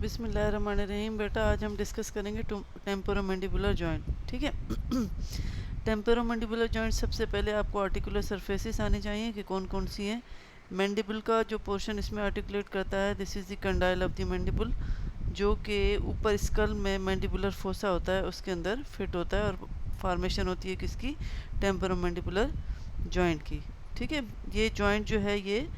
बिस्मिल्लाहिर्रहमानिर्रहीम। बेटा आज हम डिस्कस करेंगे टेम्पोरोमैंडिबुलर जॉइंट। ठीक है। टेम्पोरोमैंडिबुलर जॉइंट सबसे पहले आपको आर्टिकुलर सरफेसेस आनी चाहिए कि कौन कौन सी हैं। मैंडिबल का जो पोर्शन इसमें आर्टिकुलेट करता है, this is the condyle of the mandible, जो कि ऊपर स्कल में मैंडिबुलर फोसा होता है उसके अंदर फिट होता है और फॉर्मेशन होती है किसकी, टेम्पोरोमैंडिबुलर जॉइंट की। ठीक है। ये जॉइंट जो है ये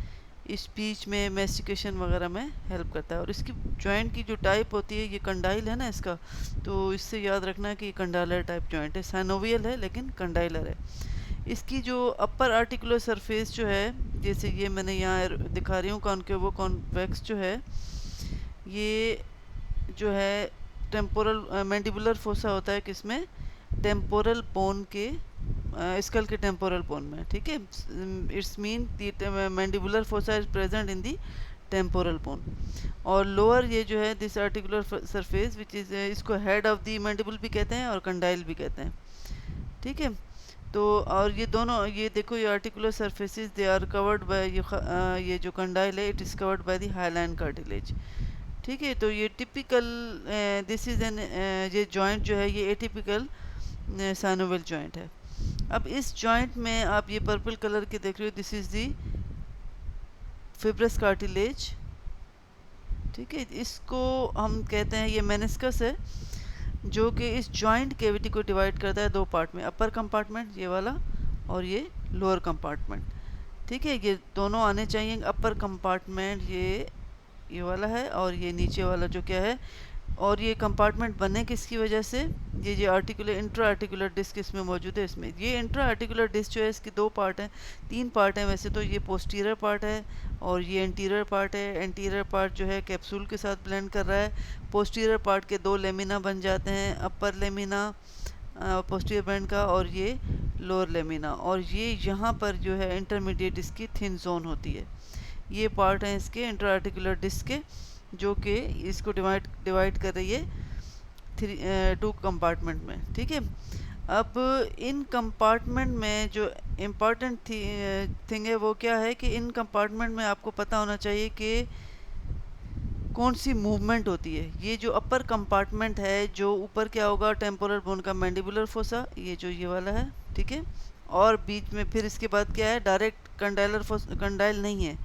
स्पीच में, मैस्टिकेशन वगैरह में हेल्प करता है। और इसकी जॉइंट की जो टाइप होती है, ये कंडाइल है ना इसका, तो इससे याद रखना कि ये कंडाइलर टाइप जॉइंट है। साइनोवियल है लेकिन कंडाइलर है। इसकी जो अपर आर्टिकुलर सरफेस जो है, जैसे ये मैंने यहाँ दिखा रही हूँ, कॉनकेवो कॉन्वेक्स जो है, ये जो है टेम्पोरल मैंडिबुलर फोसा होता है किसमें, टेम्पोरल बोन के, स्कल के टेम्पोरल बोन में। ठीक है। It's mean mandibular fossa is present in the temporal bone. और लोअर ये जो है this articular surface which is, इसको हेड ऑफ दी मैंडिबल भी कहते हैं और कंडाइल भी कहते हैं। ठीक है। तो और ये दोनों, ये देखो ये articular surfaces they are covered by, ये जो कंडाइल है it is covered by the hyaline cartilage. ठीक है। तो ये टिपिकल, दिस इज एन, ये जॉइंट जो है ये एटिपिकल साइनोवियल जॉइंट है। अब इस जॉइंट में आप ये पर्पल कलर के देख रहे हो, this is the fibrous cartilage. ठीक है। इसको हम कहते हैं, ये मेनिस्कस है जो कि इस जॉइंट कैविटी को डिवाइड करता है दो पार्ट में, अपर कंपार्टमेंट ये वाला और ये लोअर कंपार्टमेंट। ठीक है। ये दोनों आने चाहिए। अपर कंपार्टमेंट ये वाला है और ये नीचे वाला जो क्या है। और ये कंपार्टमेंट बने किसकी वजह से, ये आर्टिकुलर, इंट्रा आर्टिकुलर डिस्क इसमें मौजूद है। इसमें ये इंट्रा आर्टिकुलर डिस्क जो है इसके दो पार्ट हैं, तीन पार्ट हैं वैसे तो। ये पोस्टीरियर पार्ट है और ये एंटीरियर पार्ट है। एंटीरियर पार्ट जो है कैप्सूल के साथ ब्लेंड कर रहा है। पोस्टीरियर पार्ट के दो लेमिना बन जाते हैं, अपर लेमिना पोस्टीरियर बैंड का और ये लोअर लेमिना। और ये यहाँ पर जो है इंटरमीडिएट इसकी थिन जोन होती है। ये पार्ट हैं इसके इंट्रा आर्टिकुलर डिस्क के, जो कि इसको डिवाइड कर रही है टू कंपार्टमेंट में। ठीक है। अब इन कंपार्टमेंट में जो इम्पॉर्टेंट थिंग है वो क्या है कि इन कंपार्टमेंट में आपको पता होना चाहिए कि कौन सी मूवमेंट होती है। ये जो अपर कंपार्टमेंट है, जो ऊपर क्या होगा, टेम्पोरल बोन का मैंडिबुलर फोसा, ये जो ये वाला है। ठीक है। और बीच में फिर इसके बाद क्या है, डायरेक्ट कंडाइल नहीं है,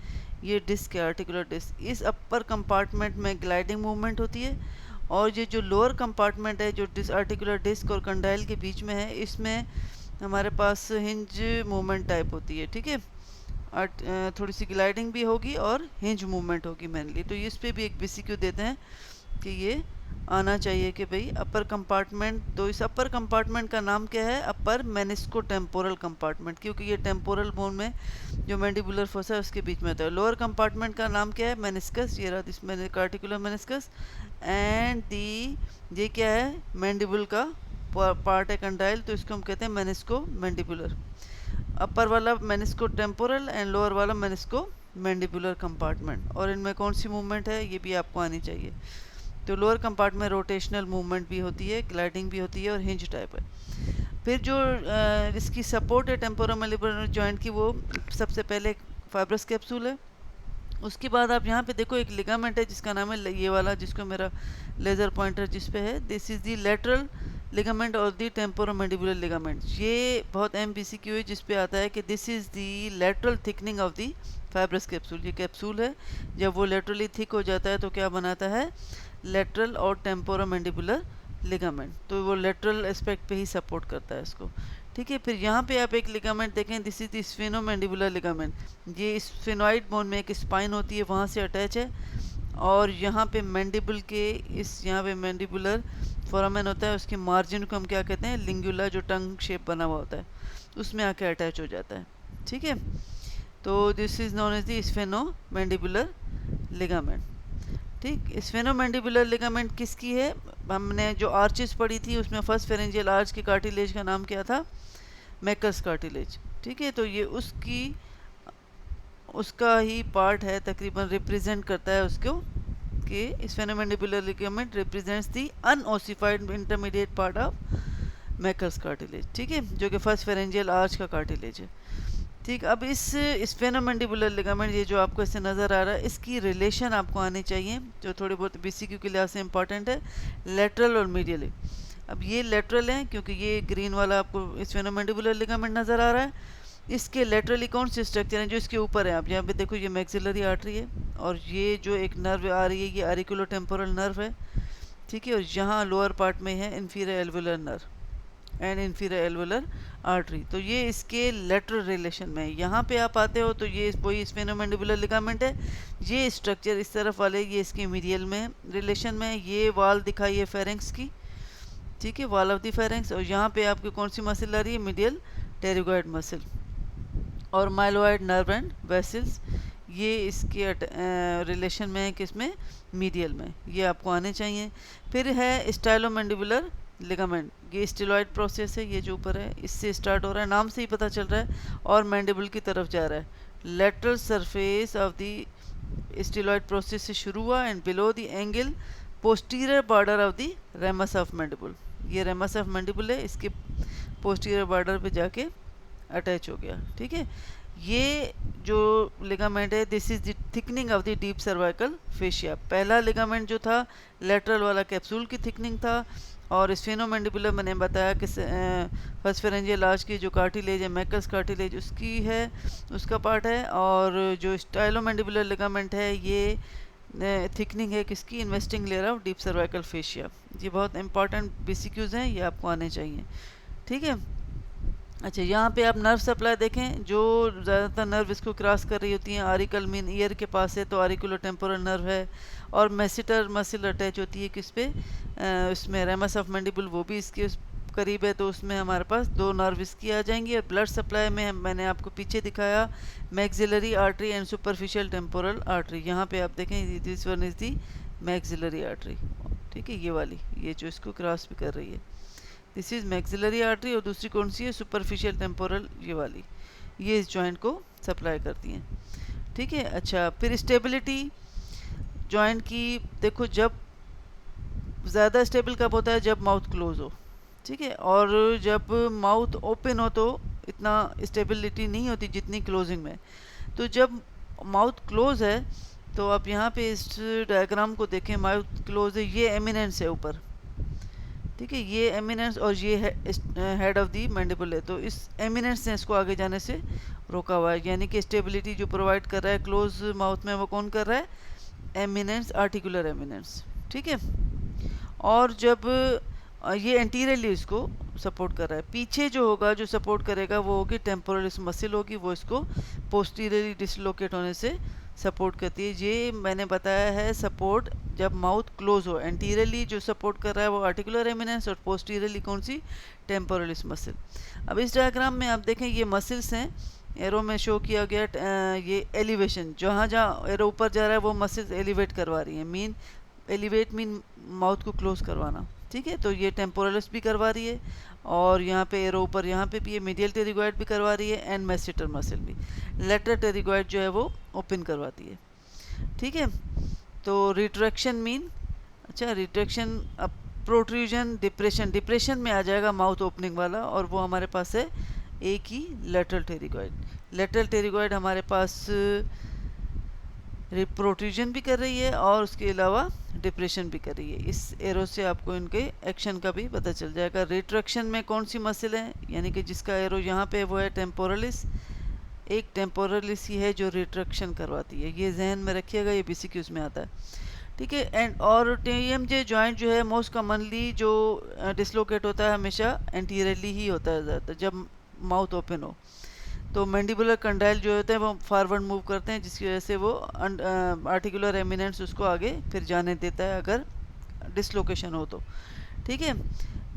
ये डिस्क है, आर्टिकुलर डिस्क। इस अपर कंपार्टमेंट में ग्लाइडिंग मूवमेंट होती है। और ये जो लोअर कंपार्टमेंट है, जो आर्टिकुलर डिस्क और कंडाइल के बीच में है, इसमें हमारे पास हिंज मूवमेंट टाइप होती है। ठीक है। थोड़ी सी ग्लाइडिंग भी होगी और हिंज मूवमेंट होगी मेनली। तो इस पे भी एक बीसीक्यू देते हैं कि ये आना चाहिए कि भाई अपर कंपार्टमेंट। तो इस अपर कंपार्टमेंट का नाम क्या है, अपर मेनिस्को टेम्पोरल कंपार्टमेंट, क्योंकि ये टेम्पोरल बोन में जो मैंडिबुलर फोसा है उसके बीच में होता है। लोअर कंपार्टमेंट का नाम क्या है, मेनिस्कस, ये रहा this articular meniscus. And the, ये क्या है, मैंडिबल का पार्ट है कंडाइल, तो इसको हम कहते हैं मेनिस्को मैंडिबुलर। अपर वाला मेनिस्को टेम्पोरल एंड लोअर वाला मेनिस्को मैंडिबुलर कंपार्टमेंट। और इनमें कौन सी मूवमेंट है ये भी आपको आनी चाहिए। तो लोअर कंपार्टमेंट में रोटेशनल मूवमेंट भी होती है, ग्लाइडिंग भी होती है और हिंज टाइप है। फिर जो इसकी सपोर्ट है टेम्पोरोमैंडिबुलर जॉइंट की, वो सबसे पहले फाइब्रस कैप्सूल है। उसके बाद आप यहाँ पे देखो एक लिगामेंट है जिसका नाम है ये वाला, जिसको मेरा लेज़र पॉइंटर जिस पे है, this is the lateral ligament और दी टेम्पोरोमैंडिबुलर लिगामेंट। ये बहुत MPCQ है जिस पे आता है कि this is the lateral thickening of the fibrous capsule. ये कैप्सूल है, जब वो लेटरली थिक हो जाता है तो क्या बनाता है, लेटरल और टेम्पोरोमैंडिबुलर लिगामेंट। तो वो लेटरल एस्पेक्ट पे ही सपोर्ट करता है इसको। ठीक है। फिर यहाँ पे आप एक लिगामेंट देखें, this is the sphenomandibular ligament. ये स्फेनॉइड बोन में एक स्पाइन होती है, वहाँ से अटैच है। और यहाँ पे मैंडिबल के इस, यहाँ पे मैंडिबुलर फोरामेन होता है, उसके मार्जिन को हम क्या कहते हैं, लिंगुला, जो टंग शेप बना हुआ होता है, उसमें आके अटैच हो जाता है। ठीक है। तो this is known as the sphenomandibular ligament. ठीक। स्फेनोमैंडिबुलर लिगामेंट किसकी है, हमने जो आर्चेस पढ़ी थी उसमें फर्स्ट फेरेंजियल आर्च के कार्टिलेज का नाम क्या था, मैकस कार्टिलेज। ठीक है। तो ये उसका ही पार्ट है, तकरीबन रिप्रेजेंट करता है उसको, कि sphenomandibular ligament represents the unossified intermediate part of Meckel's cartilage. ठीक है। जो कि फर्स्ट फेरेंजियल आर्च का कार्टिलेज है। ठीक, अब इस स्फेनोमैंडिबुलर लिगामेंट, ये जो आपको इससे नज़र आ रहा है, इसकी रिलेशन आपको आनी चाहिए जो थोड़ी बहुत बीसीक्यू के लिहाज से इंपॉर्टेंट है, लेटरल और मीडियली। अब ये लेटरल है क्योंकि ये ग्रीन वाला आपको स्फेनोमैंडिबुलर लिगामेंट नज़र आ रहा है। इसके लेटरली कौन से स्ट्रक्चर हैं जो इसके ऊपर है, आप यहाँ पे देखो, ये मैक्सिलरी आर्टरी है और ये जो एक नर्व आ रही है ये ऑरिकुलोटेम्पोरल नर्व है। ठीक है, और यहाँ लोअर पार्ट में है inferior alveolar nerve and inferior alveolar artery. तो ये इसके लेटरल रिलेशन में है। यहाँ पे आप आते हो तो ये वही स्फेनोमैंडिबुलर लिगामेंट है। ये स्ट्रक्चर इस तरफ वाले ये इसके मीडियल में रिलेशन में है। ये वाल दिखाई है फेरेंक्स की, ठीक है, वाल ऑफ द फेरेंक्स। और यहाँ पे आपकी कौन सी मसल आ रही है, मीडियल टेरिगॉइड मसल और माइलोइड नर्व एंड वेसल्स, ये इसके रिलेशन में है, किसमें, मीडियल में। ये आपको आने चाहिए। फिर है स्टाइलोमैंडिबुलर लिगामेंट, ये स्टेलॉइड प्रोसेस है, ये जो ऊपर है इससे स्टार्ट हो रहा है, नाम से ही पता चल रहा है, और मैंडिबल की तरफ जा रहा है। Lateral surface of the styloid process से शुरू हुआ and below the angle posterior border of the ramus of mandible. ये रेमस ऑफ मैंडिबल है, इसके पोस्टीरियर बॉर्डर पे जाके अटैच हो गया। ठीक है, ये जो लिगामेंट है, this is the thickening of the deep cervical fascia. पहला लिगामेंट जो था लेटरल वाला कैप्सूल की थिकनिंग था, और स्फेनोमैंडिबुलर मैंने बताया कि फर्स्ट फेरेंजियल आर्च की जो कार्टिलेज है, मैकस कार्टिलेज, उसकी है, उसका पार्ट है। और जो स्टाइलोमैंडिबुलर लिगामेंट है ये थिकनिंग है किसकी, investing layer of deep cervical fascia. ये बहुत इंपॉर्टेंट बेसिक्यूज हैं, ये आपको आने चाहिए। ठीक है, अच्छा, यहाँ पे आप नर्व सप्लाई देखें, जो ज़्यादातर नर्व इसको क्रॉस कर रही होती हैं, आरिकल मीन ईयर के पास है तो आरिकुलोटेम्पोरल नर्व है, और मेसिटर मसल अटैच होती है किस पे, इसमें रेमस ऑफ मैंडिबल, वो भी इसके करीब है, तो उसमें हमारे पास दो नर्व इसकी आ जाएंगी। और ब्लड सप्लाई में मैंने आपको पीछे दिखाया maxillary artery and superficial temporal artery. यहाँ पे आप देखें, this one is the maxillary artery. ठीक है, ये वाली, ये जो इसको क्रॉस भी कर रही है, दिस इज मैक्सिलरी आर्टरी। और दूसरी कौन सी है, सुपरफिशियल टेम्पोरल, ये वाली, ये इस जॉइंट को सप्लाई करती हैं। ठीक है, अच्छा, फिर स्टेबिलिटी जॉइंट की देखो, जब ज़्यादा स्टेबल कब होता है, जब माउथ क्लोज हो। ठीक है, और जब माउथ ओपन हो तो इतना स्टेबिलिटी नहीं होती जितनी क्लोजिंग में। तो जब माउथ क्लोज है तो आप यहाँ पे इस डायग्राम को देखें, माउथ क्लोज है, ये एमिनेंस है ऊपर। ठीक है, ये एमिनेंस और ये हेड ऑफ दी मैंडिबल है, तो इस एमिनेंस ने इसको आगे जाने से रोका हुआ है। यानी कि स्टेबिलिटी जो प्रोवाइड कर रहा है क्लोज माउथ में, वो कौन कर रहा है, एमिनेंस, आर्टिकुलर एमिनेंस। ठीक है, और जब ये एंटीरियरली इसको सपोर्ट कर रहा है, पीछे जो होगा, जो सपोर्ट करेगा, वो होगी टेम्पोरलिस मसल होगी, वो इसको पोस्टीरियरली डिसलोकेट होने से सपोर्ट करती है। ये मैंने बताया है, सपोर्ट जब माउथ क्लोज हो, एंटीरियरली जो सपोर्ट कर रहा है वो आर्टिकुलर एमिनेंस, और पोस्टीरियरली कौन सी, टेम्पोरलिस मसल। अब इस डायग्राम में आप देखें, ये मसल्स हैं, एरो में शो किया गया, ये एलिवेशन, जहाँ जहाँ एरो ऊपर जा रहा है वो मसल्स एलिवेट करवा रही हैं, मीन एलिवेट मीन माउथ को क्लोज करवाना। ठीक है, तो ये टेम्पोरलिस भी करवा रही है, और यहाँ पे एरो ऊपर, यहाँ पे भी ये मीडियल टेरिगॉइड भी करवा रही है, एंड मेसिटर मसल भी। लेटरल टेरिगॉइड जो है वो ओपन करवाती है। ठीक है, तो रिट्रैक्शन मीन, अच्छा, रिट्रैक्शन, अब प्रोट्रूजन, डिप्रेशन, डिप्रेशन में आ जाएगा माउथ ओपनिंग वाला, और वो हमारे पास है एक ही लेटरल टेरिगॉइड। लेटरल टेरिगॉइड हमारे पास प्रोट्रूजन भी कर रही है और उसके अलावा डिप्रेशन भी कर रही है। इस एरो से आपको इनके एक्शन का भी पता चल जाएगा। रिट्रैक्शन में कौन सी मसल है, यानी कि जिसका एरो यहाँ पे वो है टेम्पोरलिस, एक टेम्पोरलिस ही है जो रिट्रैक्शन करवाती है, ये जहन में रखिएगा, ये बीसीक्यूज में आता है। ठीक है, एंड और टीएमजे जॉइंट जो है मोस्ट कॉमनली जो डिसलोकेट होता है हमेशा एंटीरियरली ही होता है ज़्यादातर, जब माउथ ओपन हो। तो मैंडिबुलर कंडाइल जो होते हैं वो फॉरवर्ड मूव करते हैं, जिसकी वजह से वो आर्टिकुलर एमिनेंस उसको आगे फिर जाने देता है अगर डिसलोकेशन हो तो। ठीक है,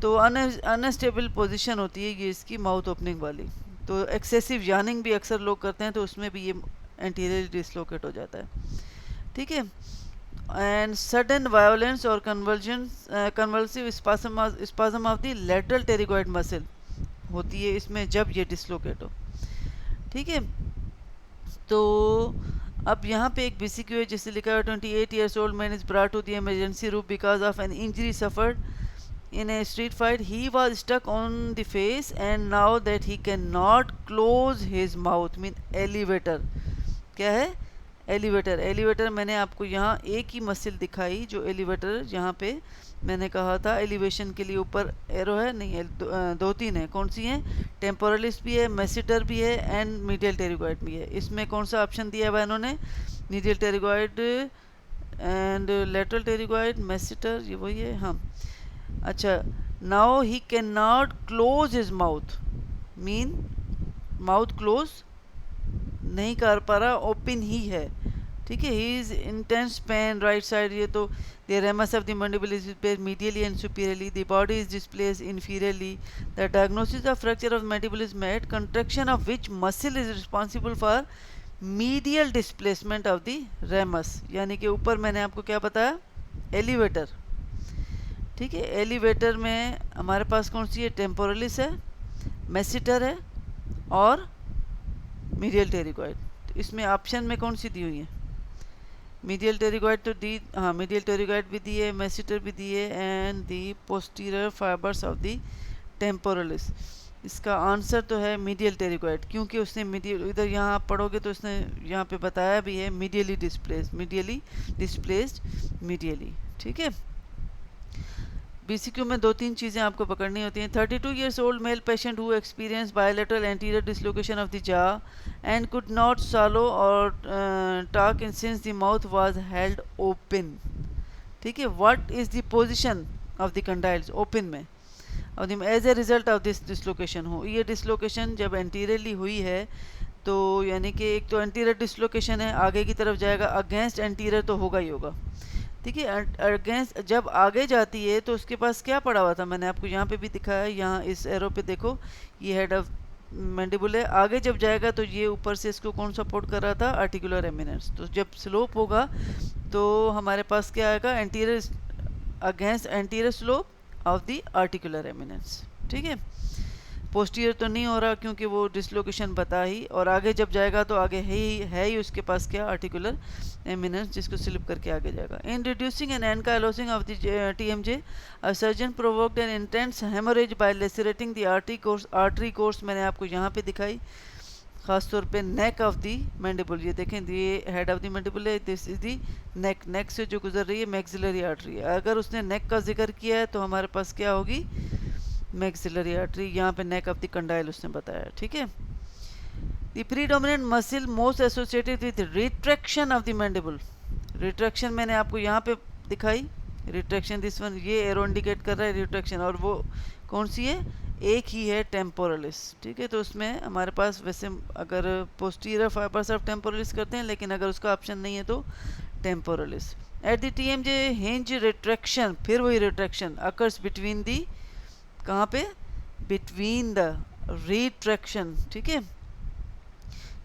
तो अनस्टेबल पोजीशन होती है ये इसकी माउथ ओपनिंग वाली। तो एक्सेसिव यानिंग भी अक्सर लोग करते हैं, तो उसमें भी ये एंटीरियर डिसलोकेट हो जाता है। ठीक है, एंड सडन वायोलेंस और convulsive spasm of the lateral pterygoid muscle होती है इसमें जब ये डिसलोकेट हो। ठीक है, तो अब यहाँ पे एक बीसीक्यू है जिससे लिखा है 28 years old man is brought to the emergency room because of an injury suffered in a street fight, he was stuck on the face, and now that he cannot close his mouth, mean elevator. क्या है? Elevator. Elevator मैंने आपको यहाँ एक ही muscle दिखाई, जो elevator यहाँ पे मैंने कहा था एलिवेशन के लिए ऊपर एरो है, नहीं दो तीन है. कौन सी है? टेम्पोरलिस भी है, मेसिटर भी है, एंड मीडियल टेरिगॉइड भी है. इसमें कौन सा ऑप्शन दिया हुआ है इन्होंने? Medial pterygoid and lateral pterygoid, masseter, ये वही है. हाँ, अच्छा. Now he can not close his mouth, mean mouth close नहीं कर पा रहा, ओपन ही है. ठीक है. He is intense pain right side. ये तो the ramus of the mandible is displaced medially and superiorly. The body is displaced inferiorly. The diagnosis of fracture of mandible is made. Contraction of which muscle is responsible for medial displacement of the ramus. यानी कि ऊपर मैंने आपको क्या बताया? Elevator. ठीक है. Elevator में हमारे पास कौन सी है? टेम्पोरलिस है, मेसिटर है और मीडियल टेरिगॉइड. तो इसमें ऑप्शन में कौन सी दी हुई है? मीडियल टेरिगॉइड तो दी, हाँ मीडियल टेरिगॉइड भी दी है, मेसिटर भी दी है, and the posterior fibres of the temporalis. इसका आंसर तो है मीडियल टेरिगॉइड, क्योंकि उसने मीडियल, इधर यहाँ आप पढ़ोगे तो उसने यहाँ पे बताया भी है मीडियली डिस्प्लेस्ड, मीडियली. ठीक है. बीसीक्यू में दो तीन चीज़ें आपको पकड़नी होती हैं. 32 years old male patient who experienced bilateral anterior dislocation of the jaw and could not swallow or talk since the mouth was held open. ठीक है. What is the position of the condyles? Open में. और as a result of this dislocation हो, ये dislocation जब anteriorly हुई है तो यानी कि एक तो एंटीरियर डिसलोकेशन है, आगे की तरफ जाएगा, अगेंस्ट एंटीरियर तो होगा ही होगा. ठीक है. अगेंस्ट जब आगे जाती है तो उसके पास क्या पड़ा हुआ था? मैंने आपको यहाँ पे भी दिखाया, यहाँ इस एरो पे देखो, ये हेड ऑफ मैंडिबुल है. आगे जब जाएगा तो ये ऊपर से इसको कौन सपोर्ट कर रहा था? Articular eminence. तो जब स्लोप होगा तो हमारे पास क्या आएगा? Anterior, against anterior slope of the articular eminence. ठीक है. पोस्टीरियर तो नहीं हो रहा क्योंकि वो डिसलोकेशन बता ही, और आगे जब जाएगा तो आगे है ही उसके पास क्या? आर्टिकुलर एमिनेंस, जिसको स्लिप करके आगे जाएगा. In reducing and ankylosing of the TMJ, a surgeon provoked an intense haemorrhage by lacerating the artery course. मैंने आपको यहाँ पे दिखाई, खासतौर पे नेक ऑफ दी मैंडिबल. ये देखें, ये हेड ऑफ दी मैंडिबल है, दिस इज दी नेक. नेक से जो गुजर रही है मैक्सिलरी आर्टरी है. अगर उसने नेक का जिक्र किया है तो हमारे पास क्या होगी? Maxillary artery. यहाँ पे नेक ऑफ द कंडाइल उसने बताया. ठीक है. The predominant muscle most associated with retraction of the mandible. Retraction मैंने आपको यहाँ पे दिखाई, रिट्रैक्शन दिस वन, ये एरो इंडिकेट कर रहा है रिट्रैक्शन, और वो कौन सी है? एक ही है, टेम्पोरलिस. ठीक है. तो उसमें हमारे पास वैसे अगर पोस्टीरियर फाइबर्स ऑफ टेम्पोरलिस करते हैं, लेकिन अगर उसका ऑप्शन नहीं है तो temporalis. At the TMJ hinge retraction, फिर वही रिट्रैक्शन अकर्स बिटवीन दी, कहाँ पे? Between the retraction. ठीक है.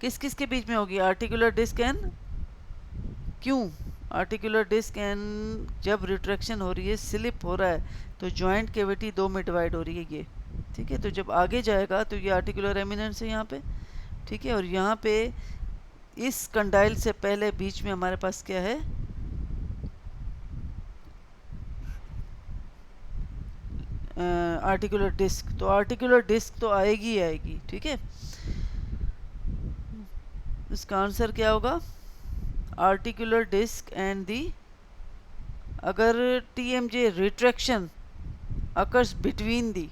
किस किस के बीच में होगी? आर्टिकुलर डिस्क एंड, क्यों? आर्टिकुलर डिस्क एंड जब रिट्रैक्शन हो रही है, स्लिप हो रहा है, तो जॉइंट कैविटी दो में डिवाइड हो रही है ये. ठीक है. तो जब आगे जाएगा तो ये आर्टिकुलर एमिनेंस है यहाँ पे. ठीक है. और यहाँ पे इस कंडाइल से पहले बीच में हमारे पास क्या है? Articular disc. तो आर्टिकुलर डिस्क तो आएगी ही आएगी. ठीक है. इसका आंसर क्या होगा? आर्टिकुलर डिस्क एंड दी, अगर टीएमजे रिट्रैक्शन अकर्स बिटवीन दी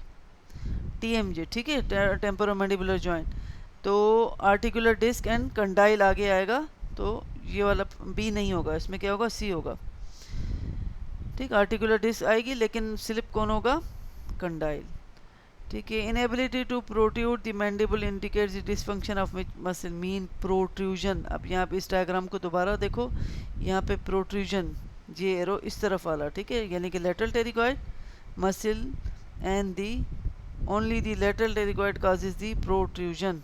टीएमजे, ठीक है, टेम्पोरोमैंडिबुलर जॉइंट, तो आर्टिकुलर डिस्क एंड कंडाइल आगे आएगा. तो ये वाला बी नहीं होगा, इसमें क्या होगा? सी होगा. ठीक. आर्टिकुलर डिस्क आएगी लेकिन स्लिप कौन होगा? कंडाइल. ठीक है. Inability to protrude the mandible indicates the dysfunction of muscle, mean protrusion. अब यहाँ पे इस डायग्राम को दोबारा देखो, यहाँ पे प्रोट्रूजन, ये एरो इस तरफ वाला. ठीक है. यानी कि lateral pterygoid muscle and the only the lateral pterygoid causes the protrusion.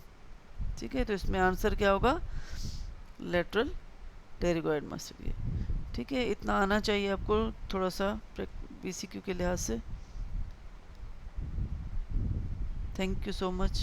ठीक है. तो इसमें आंसर क्या होगा? Lateral pterygoid muscle. ये ठीक है. इतना आना चाहिए आपको थोड़ा सा बीसीक्यू के लिहाज से. Thank you so much.